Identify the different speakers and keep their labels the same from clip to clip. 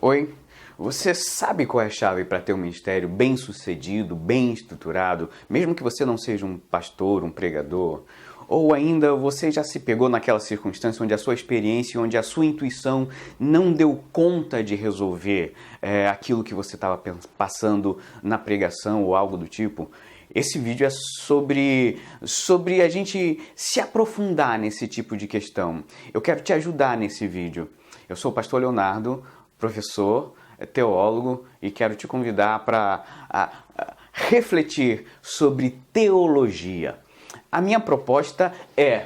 Speaker 1: Oi, você sabe qual é a chave para ter um ministério bem sucedido, bem estruturado, mesmo que você não seja um pastor, um pregador? Ou ainda você já se pegou naquela circunstância onde a sua experiência, onde a sua intuição não deu conta de resolver aquilo que você estava passando na pregação ou algo do tipo? Esse vídeo é sobre a gente se aprofundar nesse tipo de questão. Eu quero te ajudar nesse vídeo. Eu sou o pastor Leonardo, professor, teólogo, e quero te convidar para refletir sobre teologia. A minha proposta é: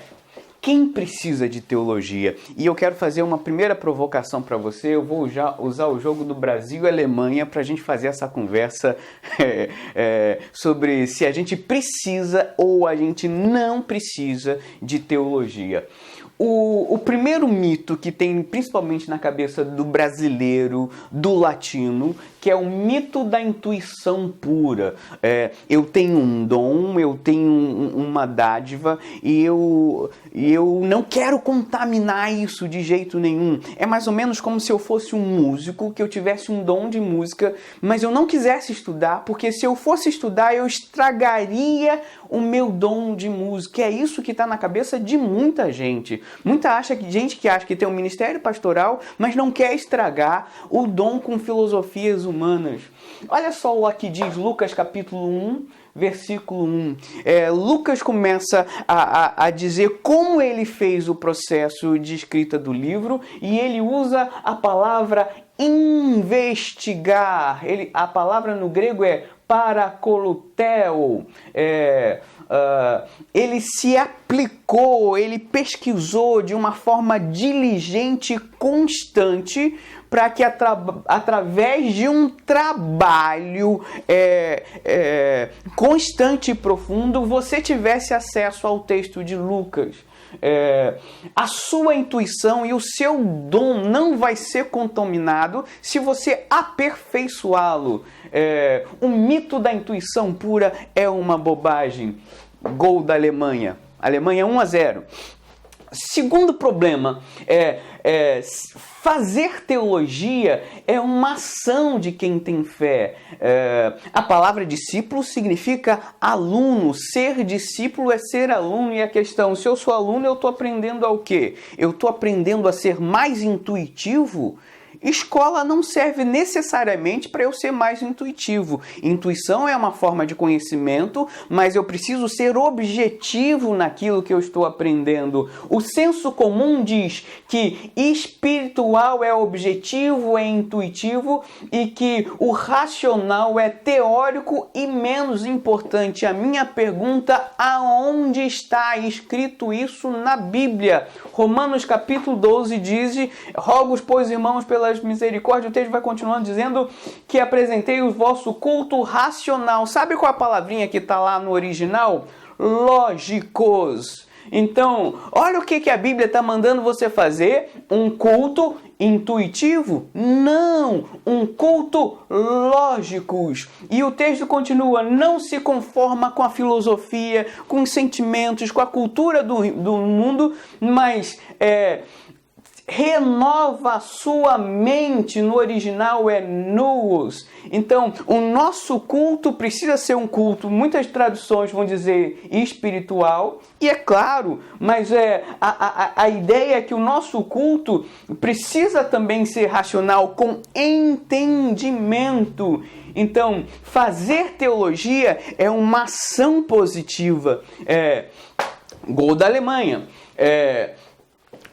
Speaker 1: quem precisa de teologia? E eu quero fazer uma primeira provocação para você. Eu vou usar o jogo do Brasil e Alemanha para a gente fazer essa conversa sobre se a gente precisa ou a gente não precisa de teologia. O primeiro mito que tem principalmente na cabeça do brasileiro, do latino, que é o mito da intuição pura. Eu tenho um dom, eu tenho uma dádiva e eu não quero contaminar isso de jeito nenhum. É mais ou menos como se eu fosse um músico, que eu tivesse um dom de música, mas eu não quisesse estudar, porque se eu fosse estudar eu estragaria o meu dom de música. É isso que está na cabeça de muita gente. Gente que acha que tem um ministério pastoral, mas não quer estragar o dom com filosofias humanas. Olha só o que diz Lucas capítulo 1, versículo 1. Lucas começa a dizer como ele fez o processo de escrita do livro, e ele usa a palavra investigar. A palavra no grego é parakoluteo. Ele se aplicou, ele pesquisou de uma forma diligente e constante para que através de um trabalho constante e profundo você tivesse acesso ao texto de Lucas. A sua intuição e o seu dom não vai ser contaminado se você aperfeiçoá-lo. O mito da intuição pura é uma bobagem. Gol da Alemanha. Alemanha 1-0. Segundo problema, fazer teologia é uma ação de quem tem fé. A palavra discípulo significa aluno. Ser discípulo é ser aluno. E a questão, se eu sou aluno, eu estou aprendendo ao quê? Eu estou aprendendo a ser mais intuitivo? Escola não serve necessariamente para eu ser mais intuitivo. Intuição é uma forma de conhecimento, mas eu preciso ser objetivo naquilo que eu estou aprendendo. O senso comum diz que espiritual é objetivo, é intuitivo, e que o racional é teórico e menos importante. A minha pergunta: aonde está escrito isso na Bíblia? Romanos capítulo 12 diz: rogo, pois, irmãos, pelas misericórdias, o texto vai continuando dizendo que apresentei o vosso culto racional. Sabe qual é a palavrinha que está lá no original? Lógicos. Então, olha o que a Bíblia está mandando você fazer. Um culto intuitivo? Não, um culto lógicos. E o texto continua: não se conforma com a filosofia, com os sentimentos, com a cultura do mundo, mas renova a sua mente. No original é nous. Então, o nosso culto precisa ser um culto, muitas traduções vão dizer espiritual, e é claro, mas a ideia é que o nosso culto precisa também ser racional, com entendimento. Então, fazer teologia é uma ação positiva. Gol da Alemanha.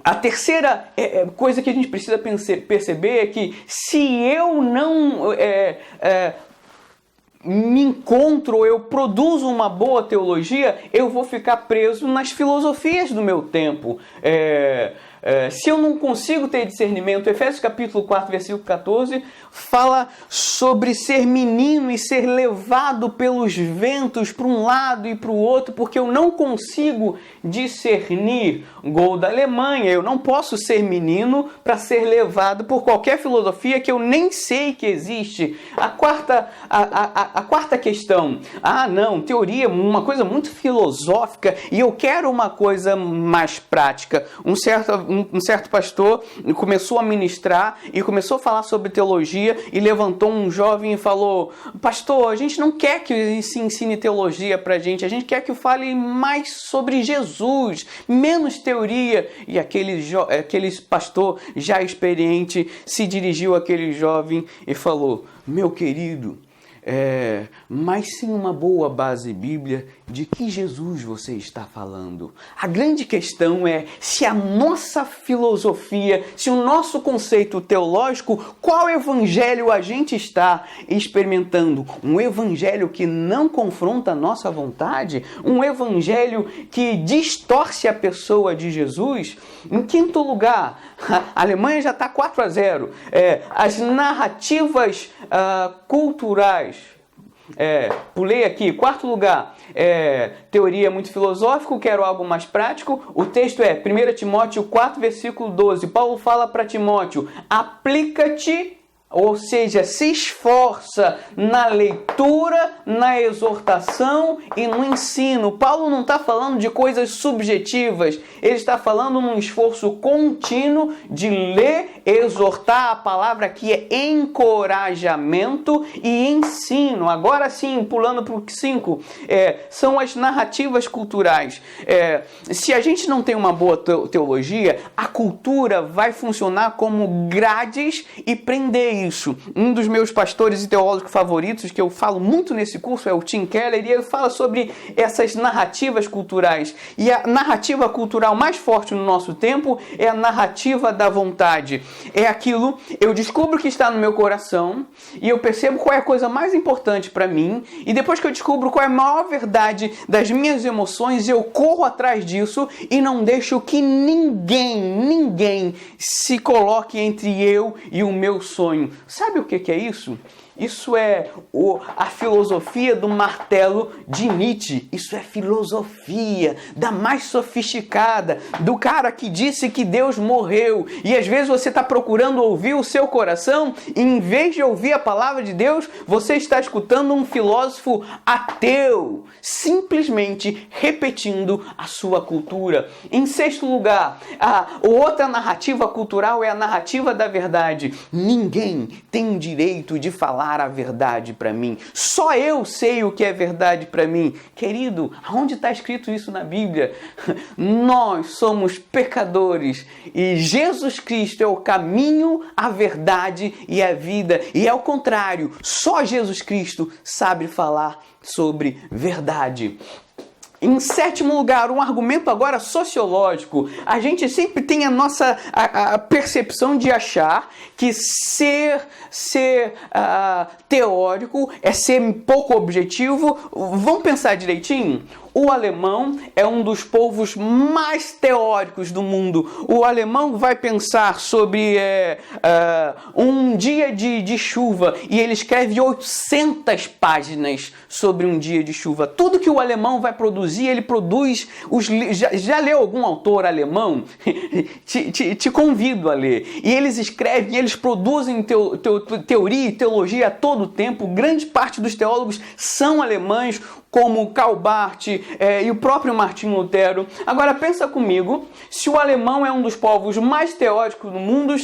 Speaker 1: A terceira coisa que a gente precisa perceber é que se eu não me encontro, eu produzo uma boa teologia, eu vou ficar preso nas filosofias do meu tempo. Se eu não consigo ter discernimento, Efésios capítulo 4, versículo 14, fala sobre ser menino e ser levado pelos ventos para um lado e para o outro, porque eu não consigo discernir. Gol da Alemanha. Eu não posso ser menino para ser levado por qualquer filosofia que eu nem sei que existe. A quarta questão: não, teoria, uma coisa muito filosófica, e eu quero uma coisa mais prática. Um um certo pastor começou a ministrar e começou a falar sobre teologia e levantou um jovem e falou: pastor, a gente não quer que se ensine teologia pra gente quer que fale mais sobre Jesus, menos teoria. E aquele pastor já experiente se dirigiu àquele jovem e falou: meu querido, mas sim uma boa base bíblia, de que Jesus você está falando? A grande questão é se a nossa filosofia, se o nosso conceito teológico, qual evangelho a gente está experimentando? Um evangelho que não confronta a nossa vontade? Um evangelho que distorce a pessoa de Jesus? Em quinto lugar, a Alemanha já está 4-0. As narrativas culturais. Pulei aqui. Quarto lugar, teoria muito filosófico, quero algo mais prático. O texto é 1 Timóteo 4, versículo 12. Paulo fala para Timóteo: aplica-te, ou seja, se esforça na leitura, na exortação e no ensino. Paulo não está falando de coisas subjetivas, ele está falando num esforço contínuo de ler, exortar. A palavra aqui é encorajamento e ensino. Agora sim, pulando para o 5, são as narrativas culturais. Se a gente não tem uma boa teologia, a cultura vai funcionar como grades e prender isso. Um dos meus pastores e teólogos favoritos, que eu falo muito nesse curso, é o Tim Keller, e ele fala sobre essas narrativas culturais. E a narrativa cultural mais forte no nosso tempo é a narrativa da vontade. É aquilo, eu descubro que está no meu coração, e eu percebo qual é a coisa mais importante para mim, e depois que eu descubro qual é a maior verdade das minhas emoções, eu corro atrás disso e não deixo que ninguém se coloque entre eu e o meu sonho. Sabe o que é isso? Isso é a filosofia do martelo de Nietzsche. Isso é filosofia da mais sofisticada, do cara que disse que Deus morreu. E às vezes você está procurando ouvir o seu coração, e em vez de ouvir a palavra de Deus, você está escutando um filósofo ateu, simplesmente repetindo a sua cultura. Em sexto lugar, a outra narrativa cultural é a narrativa da verdade. Ninguém tem direito de falar a verdade para mim. Só eu sei o que é verdade para mim. Querido, aonde está escrito isso na Bíblia? Nós somos pecadores e Jesus Cristo é o caminho, a verdade e a vida. E é o contrário, só Jesus Cristo sabe falar sobre verdade. Em sétimo lugar, um argumento agora sociológico. A gente sempre tem a nossa percepção de achar que ser teórico é ser pouco objetivo. Vamos pensar direitinho? O alemão é um dos povos mais teóricos do mundo. O alemão vai pensar sobre um dia de chuva e ele escreve 800 páginas sobre um dia de chuva. Tudo que o alemão vai produzir, ele produz... Já leu algum autor alemão? Te convido a ler. E eles escrevem, eles produzem teoria e teologia a todo tempo. Grande parte dos teólogos são alemães, como Karl Barth e o próprio Martinho Lutero. Agora pensa comigo, se o alemão é um dos povos mais teóricos do mundo,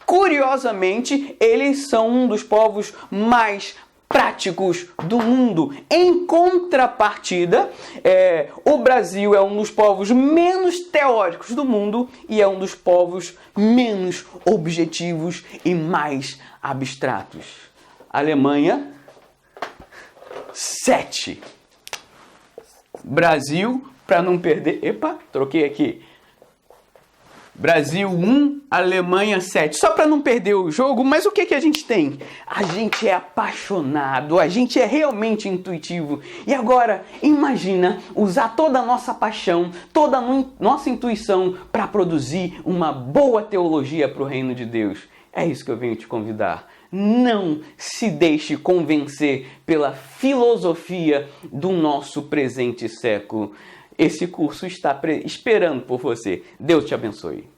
Speaker 1: curiosamente, eles são um dos povos mais práticos do mundo. Em contrapartida, o Brasil é um dos povos menos teóricos do mundo e é um dos povos menos objetivos e mais abstratos. Alemanha, 7. Brasil, para não perder... Epa, troquei aqui. Brasil 1, Alemanha 7. Só para não perder o jogo, mas o que a gente tem? A gente é apaixonado, a gente é realmente intuitivo. E agora, imagina usar toda a nossa paixão, toda a nossa intuição para produzir uma boa teologia para o reino de Deus. É isso que eu venho te convidar. Não se deixe convencer pela filosofia do nosso presente século. Esse curso está esperando por você. Deus te abençoe.